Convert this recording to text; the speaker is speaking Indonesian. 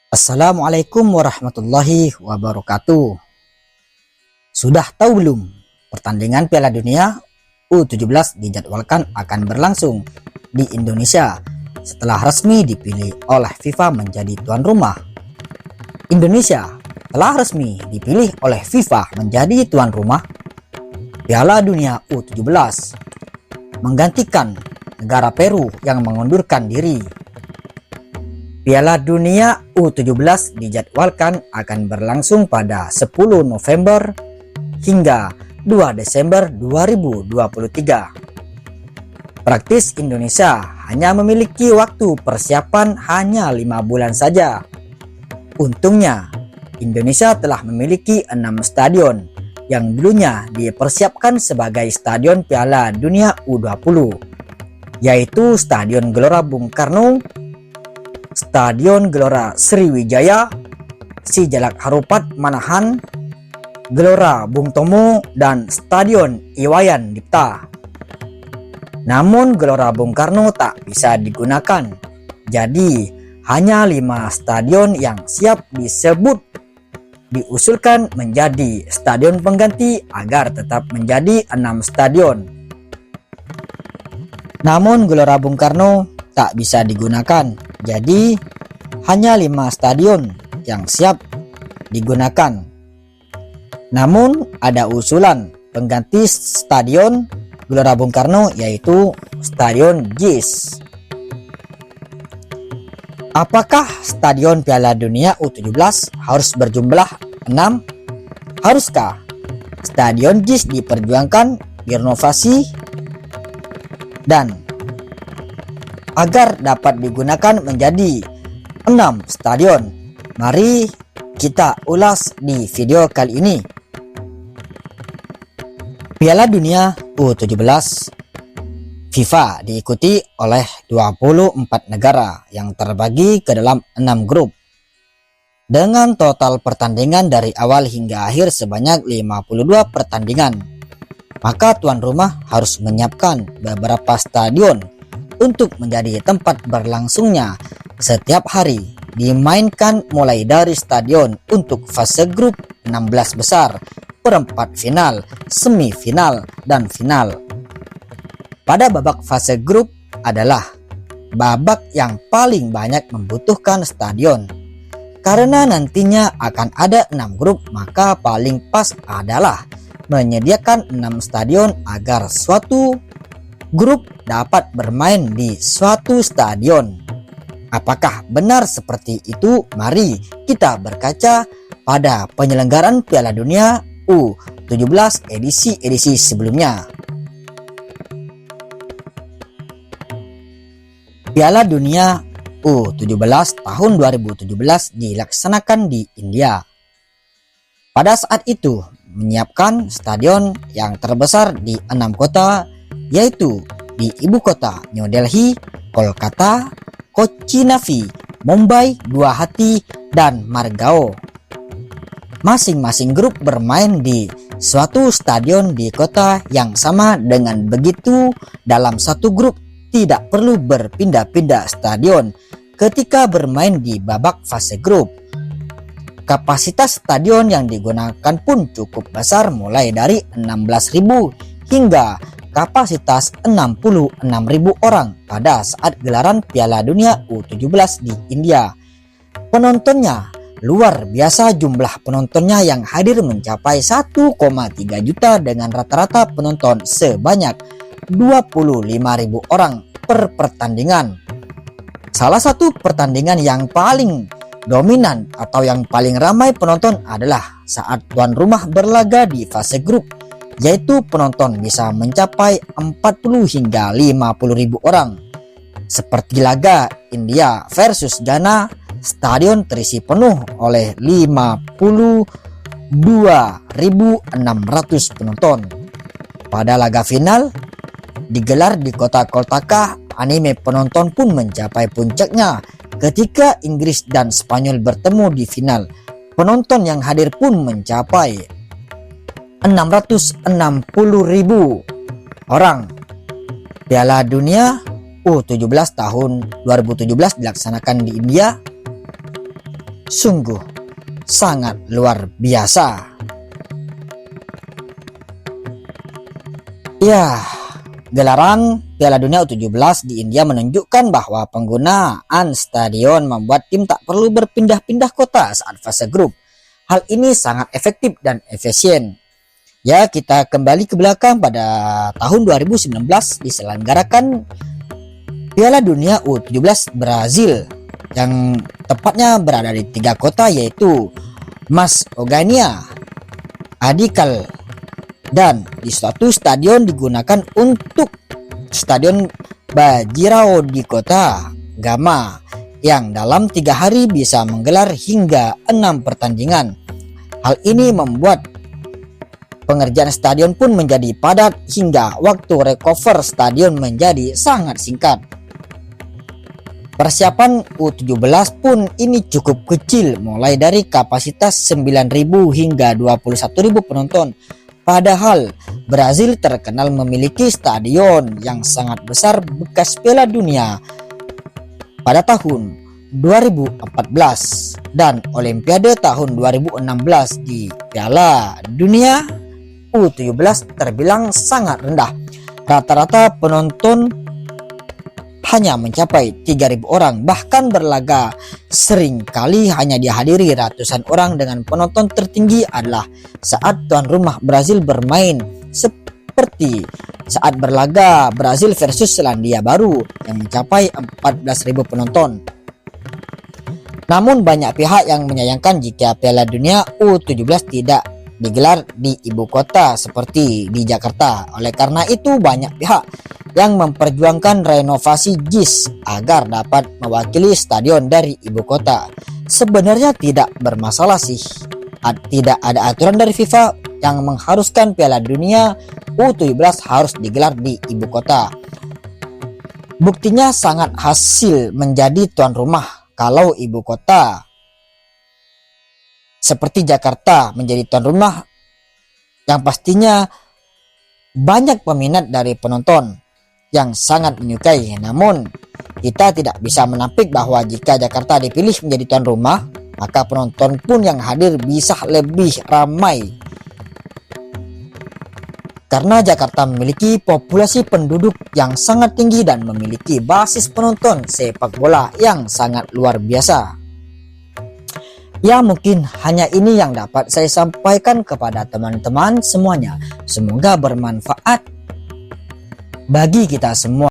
Assalamualaikum warahmatullahi wabarakatuh. Sudah tahu belum? Pertandingan Piala Dunia U17 dijadwalkan akan berlangsung di Indonesia setelah resmi dipilih oleh FIFA menjadi tuan rumah. Indonesia telah resmi dipilih oleh FIFA menjadi tuan rumah Piala Dunia U17, menggantikan negara Peru yang mengundurkan diri. Piala Dunia U17 dijadwalkan akan berlangsung pada 10 November hingga 2 Desember 2023. Praktis Indonesia hanya memiliki waktu persiapan hanya 5 bulan saja. Untungnya, Indonesia telah memiliki 6 stadion yang dulunya dipersiapkan sebagai stadion Piala Dunia U20, yaitu Stadion Gelora Bung Karno, Stadion Gelora Sriwijaya, Sijalak Harupat Manahan, Gelora Bung Tomo, dan Stadion Iwayan Dipta. Namun Gelora Bung Karno tak bisa digunakan, jadi hanya 5 stadion yang siap disebut diusulkan menjadi stadion pengganti agar tetap menjadi 6 stadion. Namun Gelora Bung Karno tak bisa digunakan, jadi hanya 5 stadion yang siap digunakan. Namun ada usulan pengganti stadion Gelora Bung Karno, yaitu Stadion JIS. Apakah stadion Piala Dunia U17 harus berjumlah 6? Haruskah Stadion JIS diperjuangkan, direnovasi, dan agar dapat digunakan menjadi 6 stadion? Mari kita ulas di video kali ini. Piala Dunia U17 FIFA diikuti oleh 24 negara yang terbagi ke dalam 6 grup. Dengan total pertandingan dari awal hingga akhir sebanyak 52 pertandingan, maka tuan rumah harus menyiapkan beberapa stadion untuk menjadi tempat berlangsungnya setiap hari dimainkan, mulai dari stadion untuk fase grup 16 besar, perempat final, semifinal, dan final. Pada babak fase grup adalah babak yang paling banyak membutuhkan stadion. Karena nantinya akan ada 6 grup, maka paling pas adalah menyediakan 6 stadion agar suatu grup dapat bermain di suatu stadion. Apakah benar seperti itu? Mari kita berkaca pada penyelenggaraan Piala Dunia U17 edisi sebelumnya. Piala Dunia U17 tahun 2017 dilaksanakan di India. Pada saat itu menyiapkan stadion yang terbesar di 6 kota, yaitu di ibu kota New Delhi, Kolkata, Kochi Navi, Mumbai, Guwahati, dan Margao. Masing-masing grup bermain di suatu stadion di kota yang sama. Dengan begitu, dalam satu grup tidak perlu berpindah-pindah stadion ketika bermain di babak fase grup. Kapasitas stadion yang digunakan pun cukup besar, mulai dari 16.000 hingga kapasitas 66.000 orang pada saat gelaran Piala Dunia U17 di India. Penontonnya luar biasa, jumlah penontonnya yang hadir mencapai 1,3 juta dengan rata-rata penonton sebanyak 25.000 orang per pertandingan. Salah satu pertandingan yang paling dominan atau yang paling ramai penonton adalah saat tuan rumah berlaga di fase grup, yaitu penonton bisa mencapai 40 hingga 50.000 orang. Seperti laga India versus Ghana, stadion terisi penuh oleh 52.600 penonton. Pada laga final digelar di kota Kolkata, anime penonton pun mencapai puncaknya ketika Inggris dan Spanyol bertemu di final. Penonton yang hadir pun mencapai 660.000 orang. Piala Dunia U17 tahun 2017 dilaksanakan di India sungguh sangat luar biasa. Ya, gelaran Piala Dunia U17 di India menunjukkan bahwa penggunaan stadion membuat tim tak perlu berpindah-pindah kota saat fase grup. Hal ini sangat efektif dan efisien. Ya, kita kembali ke belakang. Pada tahun 2019 diselenggarakan Piala Dunia U17 Brazil yang tepatnya berada di 3 kota, yaitu Masogania, Adikal, dan di suatu stadion digunakan untuk Stadion Bajirao di kota Gama yang dalam 3 hari bisa menggelar hingga 6 pertandingan. Hal ini membuat pengerjaan stadion pun menjadi padat hingga waktu recover stadion menjadi sangat singkat. Persiapan U17 pun ini cukup kecil, mulai dari kapasitas 9.000 hingga 21.000 penonton. Padahal Brazil terkenal memiliki stadion yang sangat besar bekas Piala Dunia pada tahun 2014 dan Olimpiade tahun 2016. Di Piala Dunia U17 terbilang sangat rendah. Rata-rata penonton hanya mencapai 3.000 orang, bahkan berlaga sering kali hanya dihadiri ratusan orang. Dengan penonton tertinggi adalah saat tuan rumah Brazil bermain, seperti saat berlaga Brazil versus Selandia Baru yang mencapai 14.000 penonton. Namun banyak pihak yang menyayangkan jika Piala Dunia U17 tidak digelar di ibu kota seperti di Jakarta. Oleh karena itu banyak pihak yang memperjuangkan renovasi JIS agar dapat mewakili stadion dari ibu kota. Sebenarnya tidak bermasalah sih. Tidak ada aturan dari FIFA yang mengharuskan Piala Dunia U17 harus digelar di ibu kota. Buktinya sangat hasil menjadi tuan rumah kalau ibu kota seperti Jakarta menjadi tuan rumah, yang pastinya banyak peminat dari penonton yang sangat menyukai. Namun kita tidak bisa menampik bahwa jika Jakarta dipilih menjadi tuan rumah, maka penonton pun yang hadir bisa lebih ramai, karena Jakarta memiliki populasi penduduk yang sangat tinggi dan memiliki basis penonton sepak bola yang sangat luar biasa. Ya, mungkin hanya ini yang dapat saya sampaikan kepada teman-teman semuanya. Semoga bermanfaat bagi kita semua.